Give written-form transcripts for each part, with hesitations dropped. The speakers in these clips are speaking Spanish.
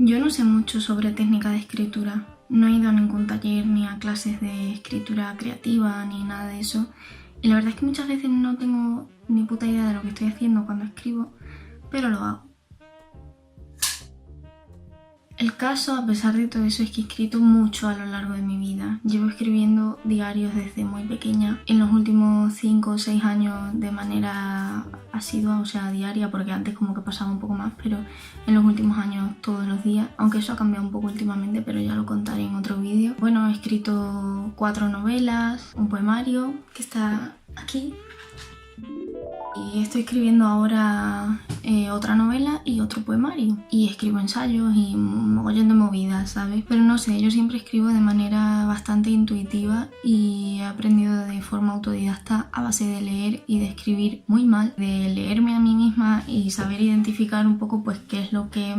Yo no sé mucho sobre técnica de escritura. No he ido a ningún taller ni a clases de escritura creativa ni nada de eso. Y la verdad es que muchas veces no tengo ni puta idea de lo que estoy haciendo cuando escribo, pero lo hago. El caso, a pesar de todo eso, es que he escrito mucho a lo largo de mi vida. Llevo escribiendo diarios desde muy pequeña. En los últimos 5 o 6 años de manera asidua, o sea, diaria, porque antes como que pasaba un poco más, pero en los últimos años todos los días. Aunque eso ha cambiado un poco últimamente, pero ya lo contaré en otro vídeo. Bueno, he escrito 4 novelas, un poemario que está aquí. Y estoy escribiendo ahora otra novela y otro poemario. Y escribo ensayos y un mogollón de movidas, ¿sabes? Pero no sé, yo siempre escribo de manera bastante intuitiva y he aprendido de forma autodidacta a base de leer y de escribir muy mal, de leerme a mí misma y saber identificar un poco pues qué es lo que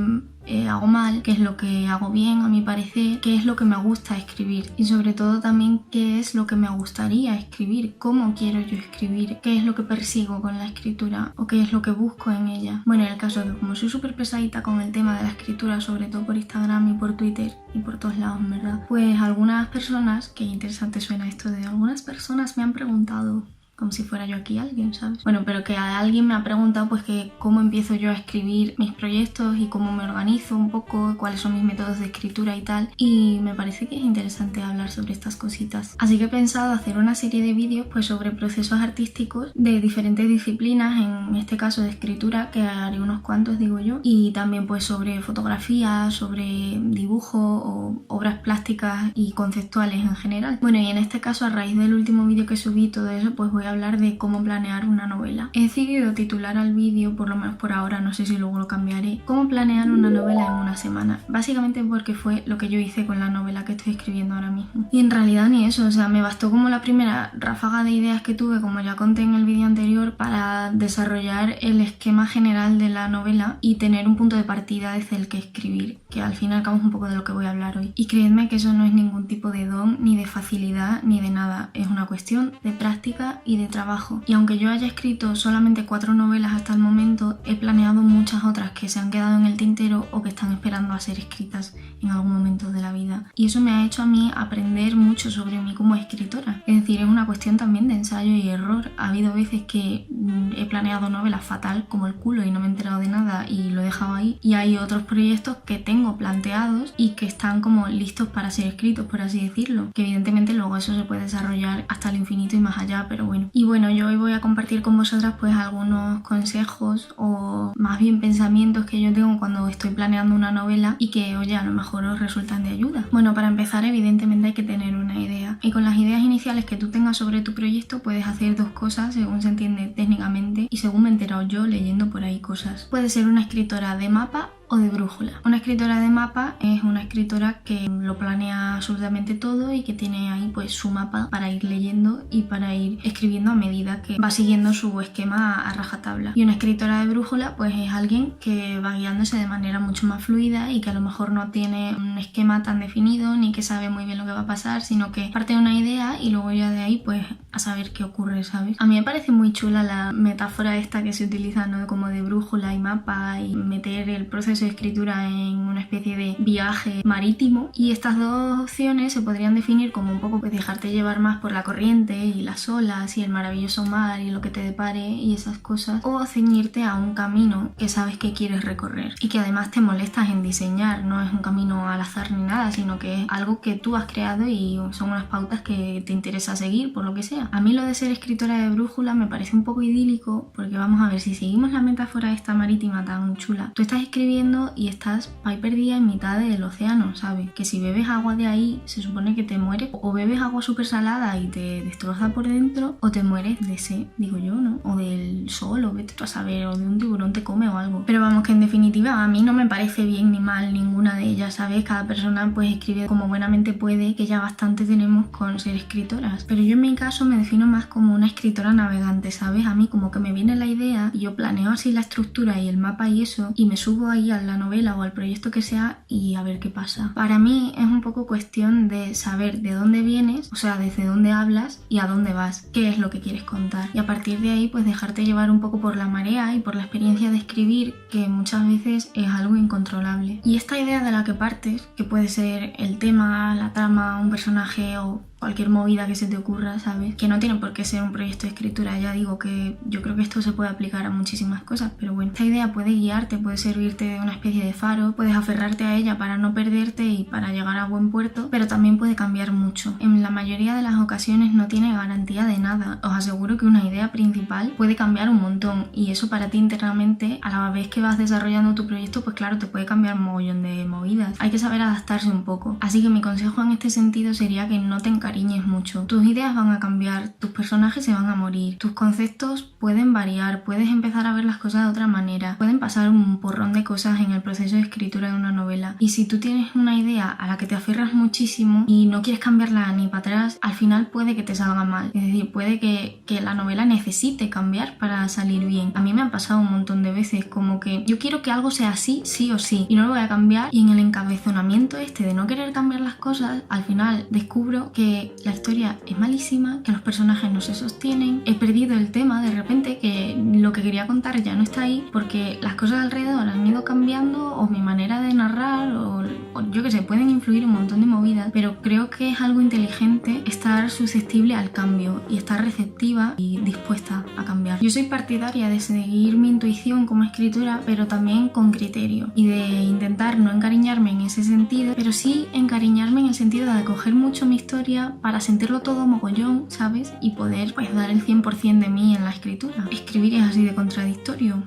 hago mal, qué es lo que hago bien a mi parecer, qué es lo que me gusta escribir y sobre todo también qué es lo que me gustaría escribir, cómo quiero yo escribir, qué es lo que persigo con la escritura o qué es lo que busco en ella. Bueno, en el caso de que como soy súper pesadita con el tema de la escritura, sobre todo por Instagram y por Twitter y por todos lados, ¿verdad? Pues algunas personas, qué interesante suena esto de algunas personas me han preguntado, como si fuera yo aquí alguien, ¿sabes? Bueno, pero que a alguien me ha preguntado pues que cómo empiezo yo a escribir mis proyectos y cómo me organizo un poco, cuáles son mis métodos de escritura y tal, y me parece que es interesante hablar sobre estas cositas. Así que he pensado hacer una serie de vídeos pues sobre procesos artísticos de diferentes disciplinas, en este caso de escritura, que haré unos cuantos digo yo, y también pues sobre fotografía, sobre dibujo o obras plásticas y conceptuales en general. Bueno, y en este caso a raíz del último vídeo que subí todo eso, pues voy a hablar de cómo planear una novela. He decidido titular al vídeo, por lo menos por ahora, no sé si luego lo cambiaré, cómo planear una novela en una semana. Básicamente porque fue lo que yo hice con la novela que estoy escribiendo ahora mismo. Y en realidad ni eso, o sea, me bastó como la primera ráfaga de ideas que tuve, como ya conté en el vídeo anterior, para desarrollar el esquema general de la novela y tener un punto de partida desde el que escribir, que al fin y al cabo es un poco de lo que voy a hablar hoy. Y creedme que eso no es ningún tipo de don, ni de facilidad, ni de nada. Es una cuestión de práctica y de trabajo. Y aunque yo haya escrito solamente 4 novelas hasta el momento, he planeado muchas otras que se han quedado en el tintero o que están esperando a ser escritas en algún momento de la vida. Y eso me ha hecho a mí aprender mucho sobre mí como escritora. Es decir, es una cuestión también de ensayo y error. Ha habido veces que he planeado novelas fatal como el culo y no me he enterado de nada y lo he dejado ahí. Y hay otros proyectos que tengo planteados y que están como listos para ser escritos, por así decirlo. Que evidentemente luego eso se puede desarrollar hasta el infinito y más allá, pero bueno. Y bueno, yo hoy voy a compartir con vosotras pues algunos consejos o más bien pensamientos que yo tengo cuando estoy planeando una novela y que, oye, a lo mejor os resultan de ayuda. Bueno, para empezar evidentemente hay que tener una idea y con las ideas iniciales que tú tengas sobre tu proyecto puedes hacer dos cosas según se entiende técnicamente y según me he enterado yo leyendo por ahí cosas. Puedes ser una escritora de mapa o de brújula. Una escritora de mapa es una escritora que lo planea absolutamente todo y que tiene ahí pues su mapa para ir leyendo y para ir escribiendo a medida que va siguiendo su esquema a rajatabla. Y una escritora de brújula pues es alguien que va guiándose de manera mucho más fluida y que a lo mejor no tiene un esquema tan definido ni que sabe muy bien lo que va a pasar, sino que parte de una idea y luego ya de ahí pues a saber qué ocurre, ¿sabes? A mí me parece muy chula la metáfora esta que se utiliza, ¿no? Como de brújula y mapa y meter el proceso de escritura en una especie de viaje marítimo, y estas dos opciones se podrían definir como un poco pues dejarte llevar más por la corriente y las olas y el maravilloso mar y lo que te depare y esas cosas, o ceñirte a un camino que sabes que quieres recorrer y que además te molestas en diseñar. No es un camino al azar ni nada, sino que es algo que tú has creado y son unas pautas que te interesa seguir por lo que sea. A mí lo de ser escritora de brújula me parece un poco idílico porque vamos a ver, si seguimos la metáfora esta marítima tan chula, tú estás escribiendo y estás ahí perdida en mitad del océano, ¿sabes? Que si bebes agua de ahí se supone que te mueres, o bebes agua súper salada y te destroza por dentro, o te mueres de sed, digo yo, ¿no? O del sol, o vete tú a saber, o de un tiburón te come o algo. Pero vamos, que en definitiva a mí no me parece bien ni mal ninguna de ellas, ¿sabes? Cada persona pues escribe como buenamente puede, que ya bastante tenemos con ser escritoras. Pero yo en mi caso me defino más como una escritora navegante, ¿sabes? A mí como que me viene la idea y yo planeo así la estructura y el mapa y eso, y me subo ahí a la novela o al proyecto que sea y a ver qué pasa. Para mí es un poco cuestión de saber de dónde vienes, o sea, desde dónde hablas y a dónde vas, qué es lo que quieres contar. Y a partir de ahí, pues dejarte llevar un poco por la marea y por la experiencia de escribir, que muchas veces es algo incontrolable. Y esta idea de la que partes, que puede ser el tema, la trama, un personaje o cualquier movida que se te ocurra, ¿sabes? Que no tiene por qué ser un proyecto de escritura, ya digo que yo creo que esto se puede aplicar a muchísimas cosas, pero bueno, esta idea puede guiarte, puede servirte de una especie de faro, puedes aferrarte a ella para no perderte y para llegar a buen puerto, pero también puede cambiar mucho. En la mayoría de las ocasiones no tiene garantía de nada. Os aseguro que una idea principal puede cambiar un montón y eso para ti internamente, a la vez que vas desarrollando tu proyecto, pues claro, te puede cambiar un mogollón de movidas. Hay que saber adaptarse un poco. Así que mi consejo en este sentido sería que no te encariñes mucho. Tus ideas van a cambiar, tus personajes se van a morir, tus conceptos pueden variar, puedes empezar a ver las cosas de otra manera, pueden pasar un porrón de cosas en el proceso de escritura de una novela. Y si tú tienes una idea a la que te aferras muchísimo y no quieres cambiarla ni para atrás, al final puede que te salga mal. Es decir, puede que la novela necesite cambiar para salir bien. A mí me ha pasado un montón de veces, como que yo quiero que algo sea así, sí o sí, y no lo voy a cambiar, y en el encabezonamiento este de no querer cambiar las cosas, al final descubro que la historia es malísima, que los personajes no se sostienen, he perdido el tema de repente, que lo que quería contar ya no está ahí porque las cosas alrededor han ido cambiando o mi manera de narrar o yo que sé, pueden influir un montón de movidas, pero creo que es algo inteligente estar susceptible al cambio y estar receptiva y dispuesta a cambiar. Yo soy partidaria de seguir mi intuición como escritora, pero también con criterio y de intentar no encariñarme en ese sentido, pero sí encariñarme en el sentido de acoger mucho mi historia para sentirlo todo mogollón, ¿sabes? Y poder pues dar el 100% de mí en la escritura. Escribir es así de contradictorio.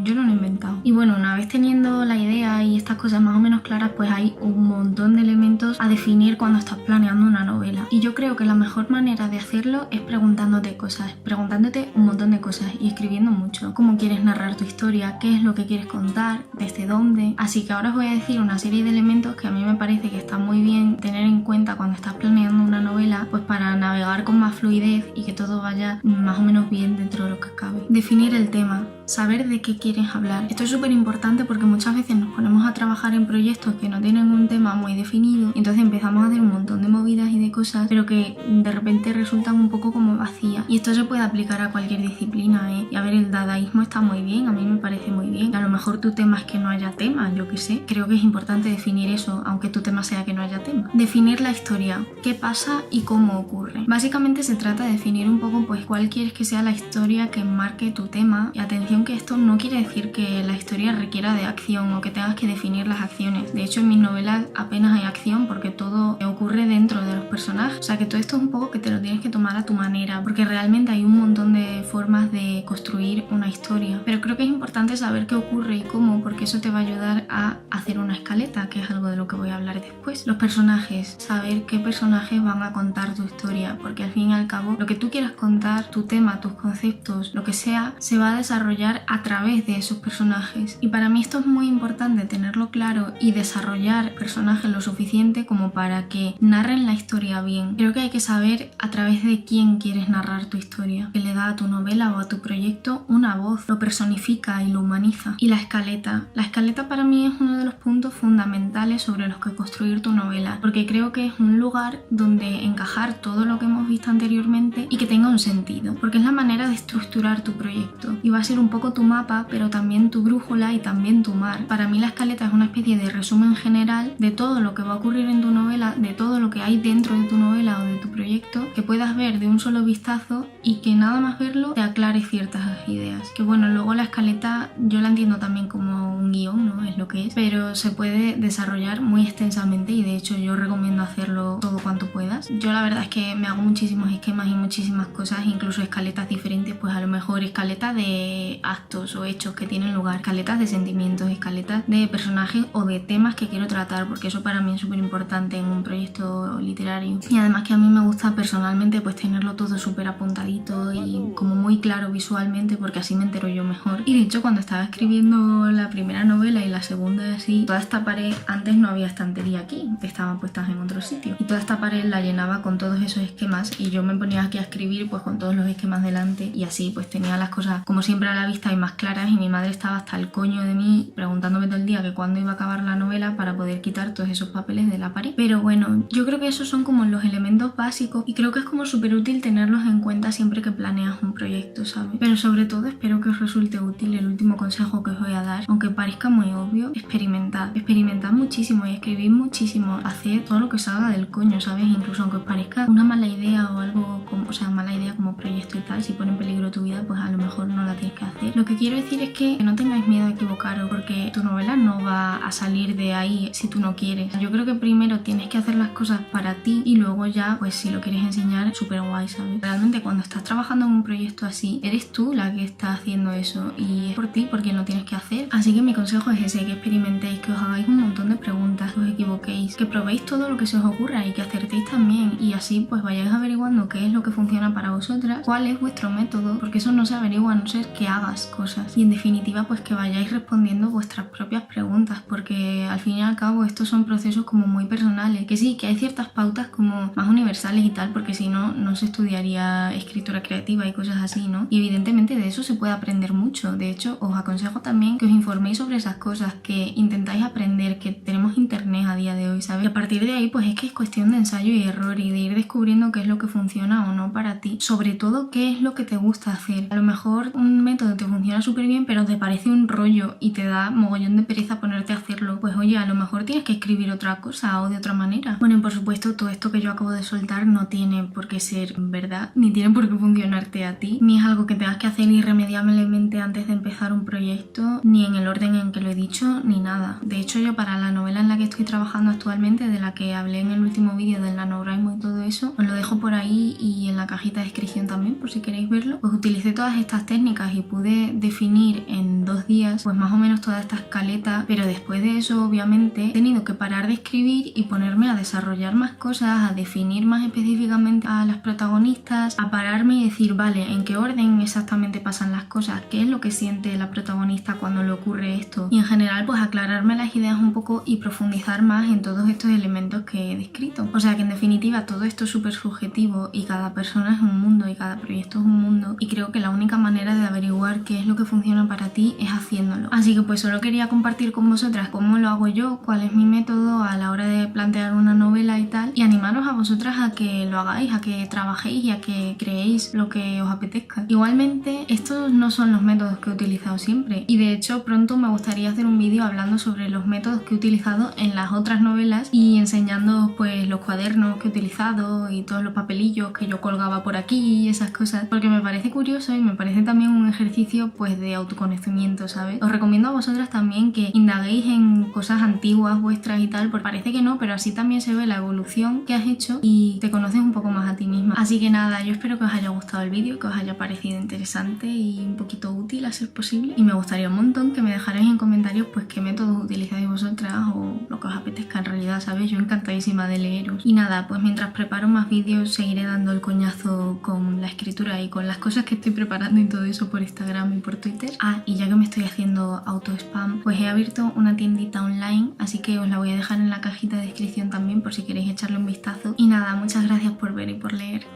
Yo no lo he inventado. Y bueno, una vez teniendo la idea y estas cosas más o menos claras, pues hay un montón de elementos a definir cuando estás planeando una novela. Y yo creo que la mejor manera de hacerlo es preguntándote cosas, preguntándote un montón de cosas y escribiendo mucho. ¿Cómo quieres narrar tu historia? ¿Qué es lo que quieres contar? ¿Desde dónde? Así que ahora os voy a decir una serie de elementos que a mí me parece que está muy bien tener en cuenta cuando estás planeando una novela, pues para navegar con más fluidez y que todo vaya más o menos bien dentro de lo que cabe. Definir el tema. Saber de qué quieres hablar. Esto es súper importante porque muchas veces nos ponemos a trabajar en proyectos que no tienen un tema muy definido y entonces empezamos a hacer un montón de movidas y de cosas, pero que de repente resultan un poco como vacías. Y esto se puede aplicar a cualquier disciplina, ¿eh? Y a ver, el dadaísmo está muy bien, a mí me parece muy bien. A lo mejor tu tema es que no haya tema, yo qué sé. Creo que es importante definir eso, aunque tu tema sea que no haya tema. Definir la historia, qué pasa y cómo ocurre. Básicamente se trata de definir un poco pues cuál quieres que sea la historia que marque tu tema. Y atención que esto no quiere decir que la historia requiera de acción o que tengas que definir las acciones. De hecho, en mis novelas apenas hay acción porque todo ocurre dentro de los personajes. O sea que todo esto es un poco que te lo tienes que tomar a tu manera, porque realmente hay un montón de formas de construir una historia. Pero creo que es importante saber qué ocurre y cómo, porque eso te va a ayudar a hacer una escaleta, que es algo de lo que voy a hablar después. Los personajes, saber qué personajes van a contar tu historia, porque al fin y al cabo lo que tú quieras contar, tu tema, tus conceptos, lo que sea, se va a desarrollar a través de esos personajes. Y para mí esto es muy importante tenerlo claro y desarrollar personajes lo suficiente como para que narren la historia bien. Creo que hay que saber a través de quién quieres narrar tu historia, que le da a tu novela o a tu proyecto una voz, lo personifica y lo humaniza. Y la escaleta. La escaleta para mí es uno de los puntos fundamentales sobre los que construir tu novela, porque creo que es un lugar donde encajar todo lo que hemos visto anteriormente y que tenga un sentido, porque es la manera de estructurar tu proyecto y va a ser un poco tu mapa, pero también tu brújula y también tu mar. Para mí la escaleta es una especie de resumen general de todo lo que va a ocurrir en tu novela, de todo lo que hay dentro de tu novela o de tu proyecto, que puedas ver de un solo vistazo y que nada más verlo te aclare ciertas ideas. Que bueno, luego la escaleta yo la entiendo también como un guión, ¿no? Es lo que es, pero se puede desarrollar muy extensamente y de hecho yo recomiendo hacerlo todo cuanto puedas. Yo la verdad es que me hago muchísimos esquemas y muchísimas cosas, incluso escaletas diferentes, pues a lo mejor escaleta de actos o hechos que tienen lugar, escaletas de sentimientos, escaletas de personajes o de temas que quiero tratar, porque eso para mí es súper importante en un proyecto literario. Y además que a mí me gusta personalmente pues tenerlo todo súper apuntadito y como muy claro visualmente, porque así me entero yo mejor. Y de hecho cuando estaba escribiendo la primera novela y la segunda así, toda esta pared, antes no había estantería aquí, estaban puestas en otro sitio, y toda esta pared la llenaba con todos esos esquemas y yo me ponía aquí a escribir pues con todos los esquemas delante y así pues tenía las cosas como siempre a la vista y más claras, y mi madre estaba hasta el coño de mí preguntándome todo el día que cuándo iba a acabar la novela para poder quitar todos esos papeles de la pared. Pero bueno, yo creo que esos son como los elementos básicos y creo que es como súper útil tenerlos en cuenta siempre que planeas un proyecto, ¿sabes? Pero sobre todo espero que os resulte útil el último consejo que os voy a dar. Aunque parezca muy obvio, experimentad muchísimo y escribid muchísimo, haced todo lo que salga del coño, ¿sabes? Incluso aunque os parezca una mala idea o algo como, o sea, mala idea como proyecto y tal, si pone en peligro tu vida, pues a lo mejor no la tienes que hacer. Lo que quiero decir es que no tengáis miedo a equivocaros, porque tu novela no va a salir de ahí si tú no quieres. Yo creo que primero tienes que hacer las cosas para ti y luego ya, pues si lo quieres enseñar, súper guay, ¿sabes? Realmente cuando estás trabajando en un proyecto así, eres tú la que está haciendo eso y es por ti, porque lo tienes que hacer. Así que mi consejo es ese, que experimentéis, que os hagáis un montón de preguntas, que os equivoquéis, que probéis todo lo que se os ocurra y que acertéis también, y así pues vayáis averiguando qué es lo que funciona para vosotras, cuál es vuestro método, porque eso no se averigua a no ser que hagas cosas, y en definitiva pues que vayáis respondiendo vuestras propias preguntas, porque al fin y al cabo estos son procesos como muy personales, que sí, que hay ciertas pautas como más universales y tal, porque si no, no se estudiaría escritura creativa y cosas así, ¿no? Y evidentemente de eso se puede aprender mucho. De hecho, os aconsejo también que os informéis sobre esas cosas, que intentáis aprender, que tenemos internet a día de hoy, ¿sabes? Y a partir de ahí pues es que es cuestión de ensayo y error y de ir descubriendo qué es lo que funciona o no para ti, sobre todo qué es lo que te gusta hacer. A lo mejor un método te funciona súper bien pero te parece un rollo y te da mogollón de pereza ponerte a hacerlo, pues oye, a lo mejor tienes que escribir otra cosa o de otra manera. Bueno, y por supuesto todo esto que yo acabo de soltar no tiene por qué ser verdad, ni tiene por qué funcionarte a ti, ni es algo que tengas que hacer irremediablemente antes de empezar un proyecto, ni en el orden en que lo he dicho, ni nada. De hecho, yo para la novela en la que estoy trabajando actualmente, de la que hablé en el último vídeo del NaNoWriMo y todo eso, os lo dejo por ahí y en la cajita de descripción también, por si queréis verlo. Pues utilicé todas estas técnicas y pude definir en 2 días pues más o menos toda esta escaleta, pero después de eso obviamente he tenido que parar de escribir y ponerme a desarrollar más cosas, a definir más específicamente a las protagonistas, a pararme y decir, vale, ¿en qué orden exactamente pasan las cosas? ¿Qué es lo que siente la protagonista cuando le ocurre esto? Y en general pues aclararme las ideas un poco y profundizar más en todos estos elementos que he descrito. O sea que en definitiva todo esto es súper subjetivo y cada persona es un mundo y cada proyecto es un mundo, y creo que la única manera de averiguar qué es lo que funciona para ti es haciéndolo. Así que pues solo quería compartir con vosotras cómo lo hago yo, cuál es mi método a la hora de plantear una novela y tal, y animaros a vosotras a que lo hagáis, a que trabajéis y a que creéis lo que os apetezca. Igualmente estos no son los métodos que he utilizado siempre, y de hecho pronto me gustaría hacer un vídeo hablando sobre los métodos que he utilizado en las otras novelas y enseñando pues los cuadernos que he utilizado y todos los papelillos que yo colgaba por aquí y esas cosas, porque me parece curioso y me parece también un ejercicio pues de autoconocimiento, ¿sabes? Os recomiendo a vosotras también que indaguéis en cosas antiguas vuestras y tal, porque parece que no, pero así también se ve la evolución que has hecho y te conoces un poco más a ti misma. Así que nada, yo espero que os haya gustado el vídeo, que os haya parecido interesante y un poquito útil a ser posible, y me gustaría un montón que me dejarais en comentarios pues qué métodos utilizáis vosotras o lo que os apetezca en realidad, ¿sabes? Yo encantadísima de leeros. Y nada, pues mientras preparo más vídeos seguiré dando el coñazo con la escritura y con las cosas que estoy preparando y todo eso por Instagram y por Twitter. Ah, y ya que me estoy haciendo auto spam, pues he abierto una tiendita online, así que os la voy a dejar en la cajita de descripción también por si queréis echarle un vistazo. Y nada, muchas gracias por ver y por leer.